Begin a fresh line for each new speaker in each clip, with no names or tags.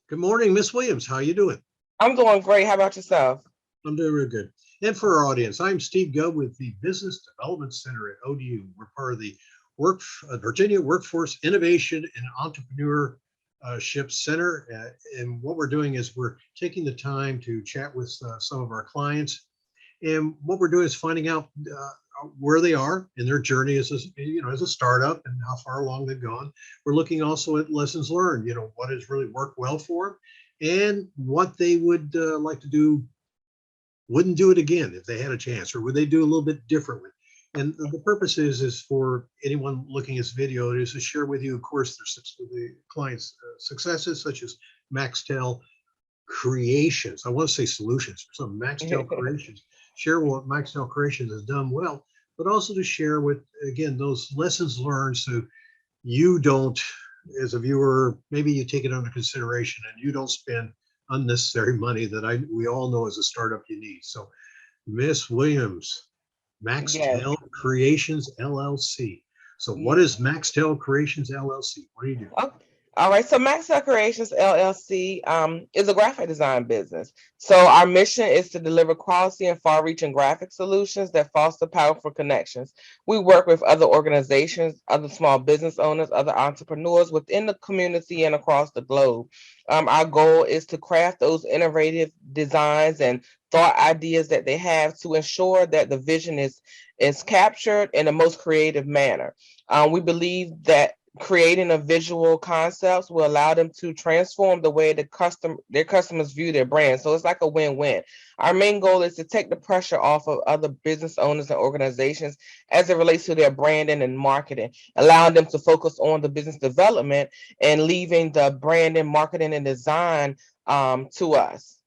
Good morning, Miss Williams. How you doing?
I'm doing great. How about yourself?
I'm doing real good. And for our audience, I'm Steve Gubb with the Business Development Center at ODU. We're part of the Work Virginia Workforce Innovation and Entrepreneurship Center. And what we're doing is we're taking the time to chat with some of our clients. And what we're doing is finding out where they are in their journey as as a startup and how far along they've gone. We're looking also at lessons learned. What has really worked well for them, and what they would like to do, wouldn't do it again if they had a chance, or would they do a little bit differently. And the purpose is for anyone looking at this video is to share with you, of course, the clients' successes, such as Maxxtell Creations. I want to say solutions, some Maxxtell Creations. Share what Maxxtell Creations has done well, but also to share with, again, those lessons learned, so you don't, as a viewer, maybe you take it under consideration and you don't spend unnecessary money that we all know as a startup you need. So, Miss Williams,
Yes.
Maxxtell Creations LLC. So, what
Ye-
is Maxxtell Creations LLC? What do you do?
oh, All right. So Maxxtell Creations LLC is a graphic design business. So our mission is to deliver quality and far-reaching graphic solutions that foster powerful connections. We work with other organizations, other small business owners, other entrepreneurs within the community and across the globe. Our goal is to craft those innovative designs and thought ideas that they have to ensure that the vision is captured in the most creative manner. We believe that creating a visual concepts will allow them to transform the way their customers view their brand. So it's like a win-win. Our main goal is to take the pressure off of other business owners and organizations as it relates to their branding and marketing, allowing them to focus on the business development and leaving the branding, marketing, and design to us.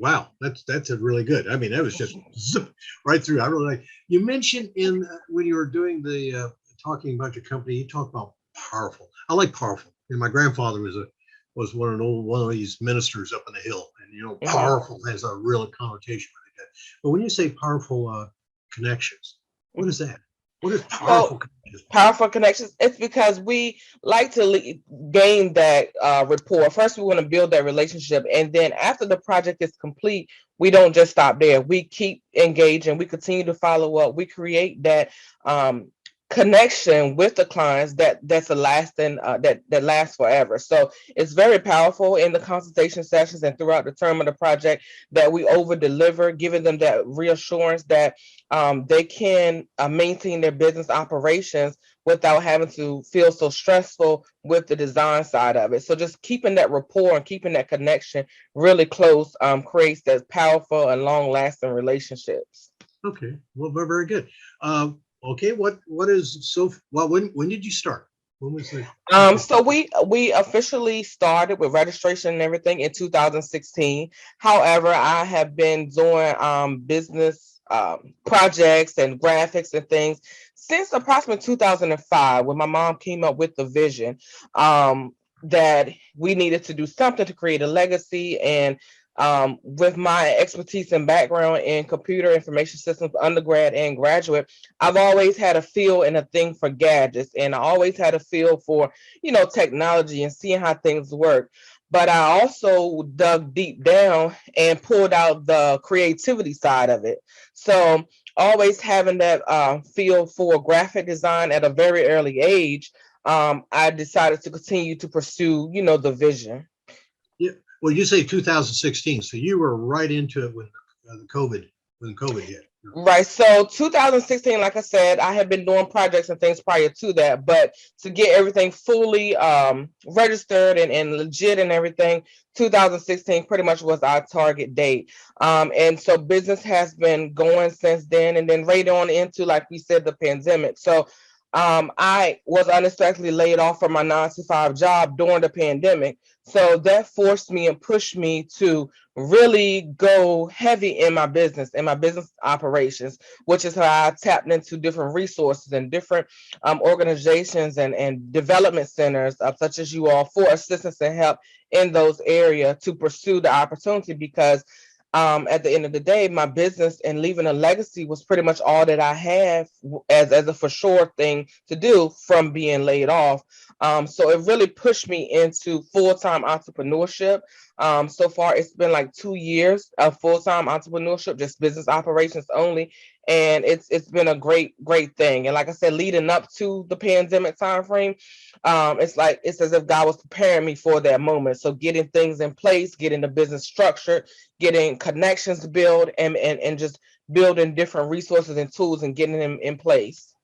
Wow, that's a really good. I mean, that was just zip right through. I really like. You mentioned in when you were doing the talking about your company, you talked about powerful. I like powerful. And my grandfather was one of these ministers up in the hill, and
Mhm.
powerful has a real connotation with it. But when you say powerful connections, what is that? What is powerful
So
connections?
powerful connections. It's because we like to gain that rapport. First, we want to build that relationship, and then after the project is complete, we don't just stop there. We keep engaging. We continue to follow up. We create that connection with the clients that's a lasting that lasts forever. So it's very powerful in the consultation sessions and throughout the term of the project that we over deliver, giving them that reassurance that they can maintain their business operations without having to feel so stressful with the design side of it. So just keeping that rapport and keeping that connection really close creates that powerful and long lasting relationships.
Okay, well, very good. Okay, what is so well? When did you start? When was the
So we officially started with registration and everything in 2016. However, I have been doing business projects and graphics and things since approximately 2005, when my mom came up with the vision that we needed to do something to create a legacy. And with my expertise and background in computer information systems, undergrad and graduate, I've always had a feel and a thing for gadgets, and I always had a feel for, technology and seeing how things work. But I also dug deep down and pulled out the creativity side of it. So always having that feel for graphic design at a very early age, I decided to continue to pursue, the vision.
Yeah. Well, you say 2016, so you were right into it the when COVID hit.
Right. So 2016, like I said, I had been doing projects and things prior to that, but to get everything fully registered and legit and everything, 2016 pretty much was our target date. And so business has been going since then, and then right on into, like we said, the pandemic. So I was unexpectedly laid off from my 9 to 5 job during the pandemic. So that forced me and pushed me to really go heavy in my business operations, which is how I tapped into different resources and different organizations and development centers, such as you all, for assistance and help in those areas to pursue the opportunity. Because at the end of the day, my business and leaving a legacy was pretty much all that I have as a for sure thing to do from being laid off. So it really pushed me into full-time entrepreneurship. So far, it's been like 2 years of full-time entrepreneurship, just business operations only. And it's been a great thing. And like I said, leading up to the pandemic timeframe, it's as if God was preparing me for that moment. So getting things in place, getting the business structured, getting connections built, and just building different resources and tools and getting them in place.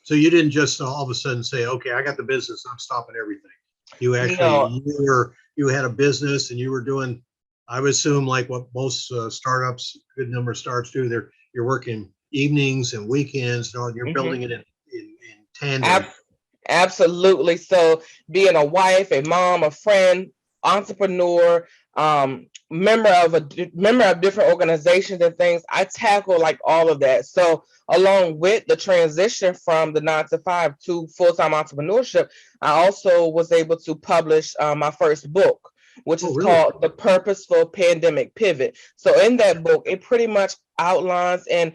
So you didn't just all of a sudden say, okay, I got the business, I'm stopping everything. You actually,
No.
you had a business and you were doing, I would assume like what most startups, good number of startups do, you're working evenings and weekends, and you're building it in tandem.
Absolutely. So being a wife, a mom, a friend, entrepreneur, member of different organizations and things, I tackle like all of that. So along with the transition from the 9 to 5 to full-time entrepreneurship, I also was able to publish my first book, which is
Really?
called The Purposeful Pandemic Pivot. So in that book, it pretty much outlines and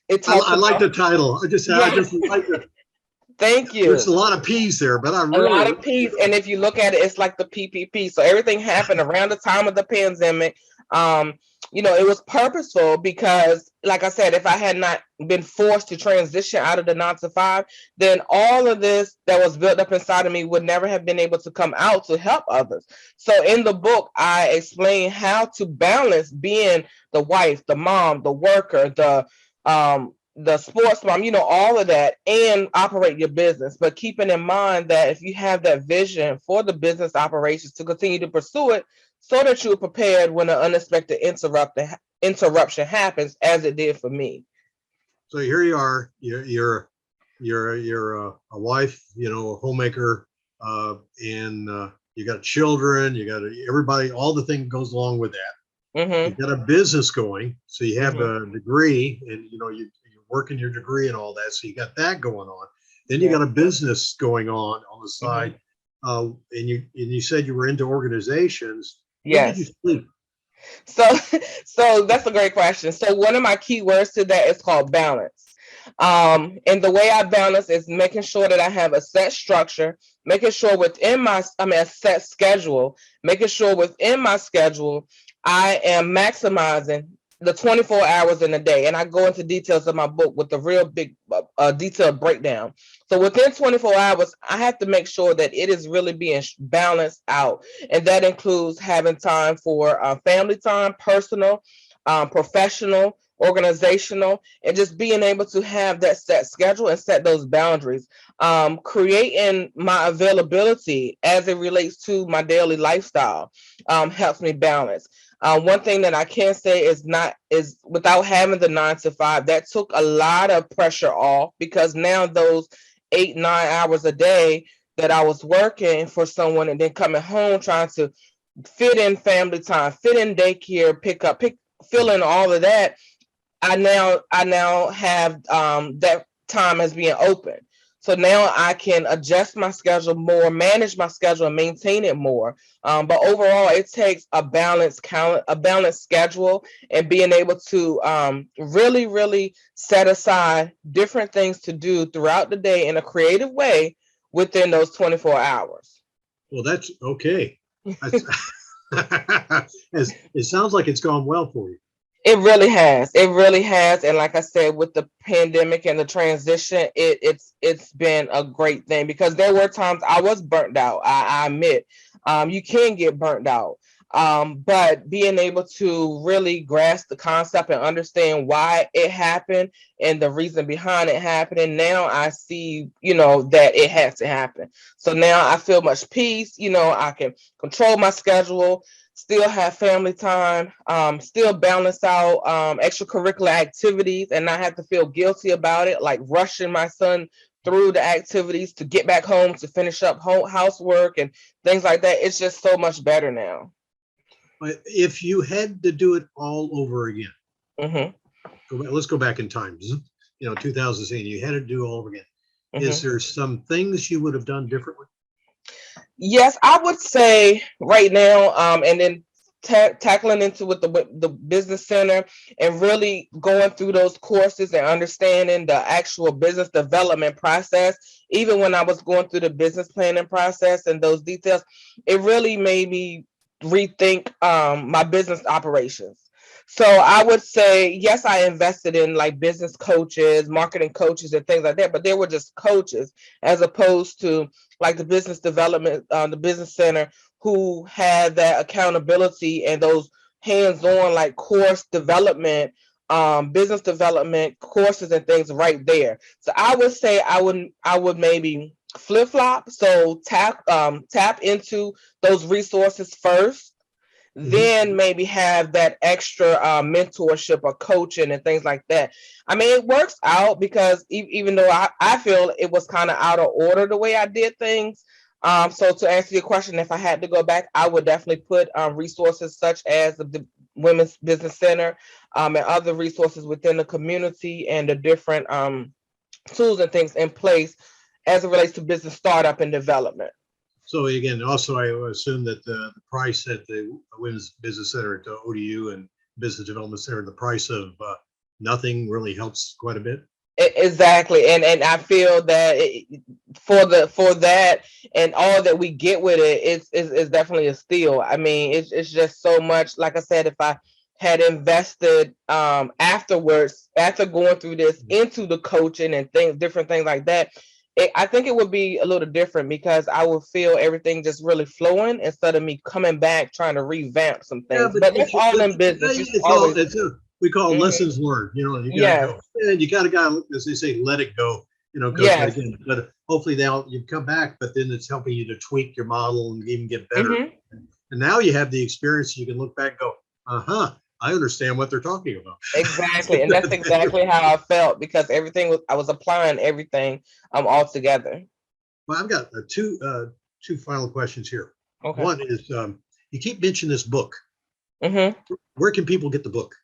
it talks
I like
about,
the title. I just like the,
thank
there's
you.
a lot of P's there, but I
A
really
lot
like
of P's,
it.
and if you look at it, it's like the PPP. So everything happened around the time of the pandemic. Um, it was purposeful because, like I said, if I had not been forced to transition out of the 9 to 5, then all of this that was built up inside of me would never have been able to come out to help others. So in the book, I explain how to balance being the wife, the mom, the worker, the sports mom, all of that, and operate your business. But keeping in mind that if you have that vision for the business operations to continue to pursue it, so that you're prepared when an unexpected interruption happens, as it did for me.
So here you are, you're a wife, a homemaker, and you got children, you got everybody, all the thing goes along with that.
Mm-hmm.
You got a business going, so you have
Mm-hmm.
a degree, and you're working your degree and all that, so you got that going on. Then you
Yeah.
got a business going on the
Mm-hmm.
side, and you said you were into organizations. When did you
Yes.
sleep?
So, so that's a great question. So one of my key words to that is called balance. And the way I balance is making sure that I have a set structure, making sure a set schedule, making sure within my schedule, I am maximizing the 24 hours in a day. And I go into details of my book with a real big detailed breakdown. So within 24 hours, I have to make sure that it is really being balanced out. And that includes having time for family time, personal, professional, organizational, and just being able to have that set schedule and set those boundaries. Creating my availability as it relates to my daily lifestyle helps me balance. One thing that I can say is without having the 9 to 5, that took a lot of pressure off, because now those 8, 9 hours a day that I was working for someone and then coming home trying to fit in family time, fit in daycare, fill in all of that. I now have that time as being open. So now I can adjust my schedule more, manage my schedule, and maintain it more. But overall, it takes a balanced schedule, and being able to really, really set aside different things to do throughout the day in a creative way within those 24 hours.
Well, that's okay. That's, it sounds like it's gone well for you.
It really has. It really has. And like I said, with the pandemic and the transition, it's been a great thing, because there were times I was burnt out. I admit, you can get burnt out. But being able to really grasp the concept and understand why it happened and the reason behind it happening, now I see, that it has to happen. So now I feel much peace. I can control my schedule, still have family time, still balance out extracurricular activities and not have to feel guilty about it, like rushing my son through the activities to get back home to finish up housework and things like that. It's just so much better now.
But if you had to do it all over again,
Mm-hmm.
let's go back in time. 2016, you had to do it all over again.
Mm-hmm.
Is there some things you would have done differently?
Yes, I would say right now, and then tackling into with the business center and really going through those courses and understanding the actual business development process. Even when I was going through the business planning process and those details, it really made me rethink my business operations. So I would say, yes, I invested in like business coaches, marketing coaches, and things like that, but they were just coaches as opposed to like the business development, the business center, who had that accountability and those hands-on like course development, business development courses and things right there. So I would say I would maybe flip-flop. So tap into those resources first, then maybe have that extra mentorship or coaching and things like that. I mean, it works out because even though I feel it was kind of out of order the way I did things. So to answer your question, if I had to go back, I would definitely put resources such as the Women's Business Center, and other resources within the community and the different tools and things in place as it relates to business startup and development.
So again, also I assume that the price at the Women's Business Center at the ODU and Business Development Center, the price of nothing really helps quite a bit.
Exactly, and I feel that for that and all that we get with it, it's definitely a steal. I mean, it's just so much. Like I said, if I had invested afterwards, after going through this, into the coaching and things, different things like that, I think it would be a little different because I would feel everything just really flowing instead of me coming back trying to revamp some things. But that's all in business.
We call lessons learned. You know, and you got to go. And you got to go, as they say, let it go. You know, because again, but hopefully you come back. But then it's helping you to tweak your model and even get better. And now you have the experience. You can look back and go, I understand what they're talking about.
Exactly. And that's exactly how I felt because I was applying everything all together.
Well, I've got two final questions here.
Okay.
One is you keep mentioning this book. Where can people get the book?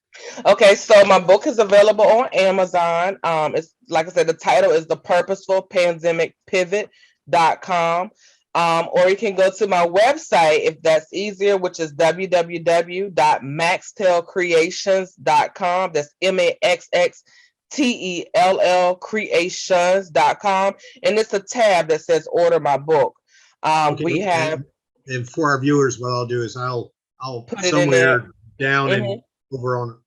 Okay, so my book is available on Amazon. It's like I said, the title is The Purposeful Pandemic Pivot.com. Or you can go to my website if that's easier, which is www.maxxtellcreations.com. That's MAXXTELL creations.com. And it's a tab that says order my book. We have,
and for our viewers, what I'll do is I'll
put
it somewhere down and over on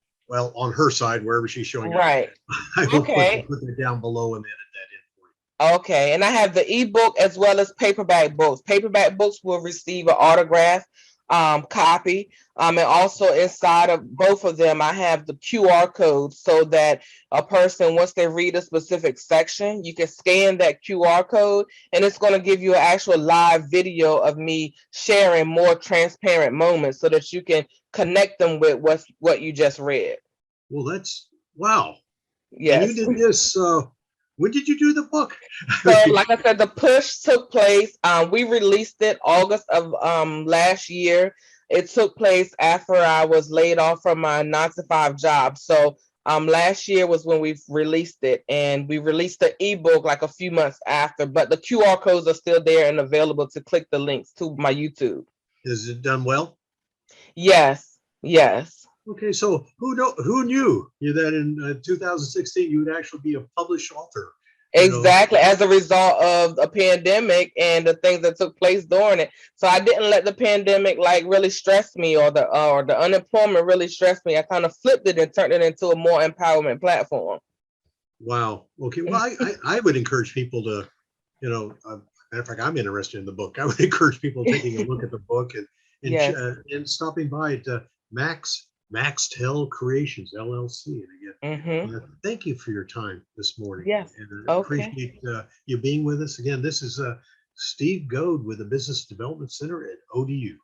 her side, wherever she's showing up.
Right.
I will put that down below and edit that in for you.
Okay, and I have the ebook as well as paperback books. Paperback books will receive an autograph copy. And also inside of both of them, I have the QR code so that a person, once they read a specific section, you can scan that QR code and it's going to give you an actual live video of me sharing more transparent moments so that you can connect them with what you just read.
Well, that's wow.
Yes.
And you did this. When did you do the book?
So, like I said, the push took place. We released it August of last year. It took place after I was laid off from my 9-to-5 job. So last year was when we released it, and we released the ebook like a few months after. But the QR codes are still there and available to click the links to my YouTube.
Is it done well?
Yes. Yes.
Okay, so who knew that in 2016 you would actually be a published author?
Exactly, as a result of a pandemic and the things that took place during it. So I didn't let the pandemic like really stress me or the unemployment really stress me. I kind of flipped it and turned it into a more empowerment platform.
Wow. Okay. Well, I would encourage people to, matter of fact, I'm interested in the book. I would encourage people taking a look at the book and stopping by at Maxxtell Creations LLC. And again, thank you for your time this morning.
Yes.
And I appreciate you being with us again. This is Steve Goad with the Business Development Center at ODU.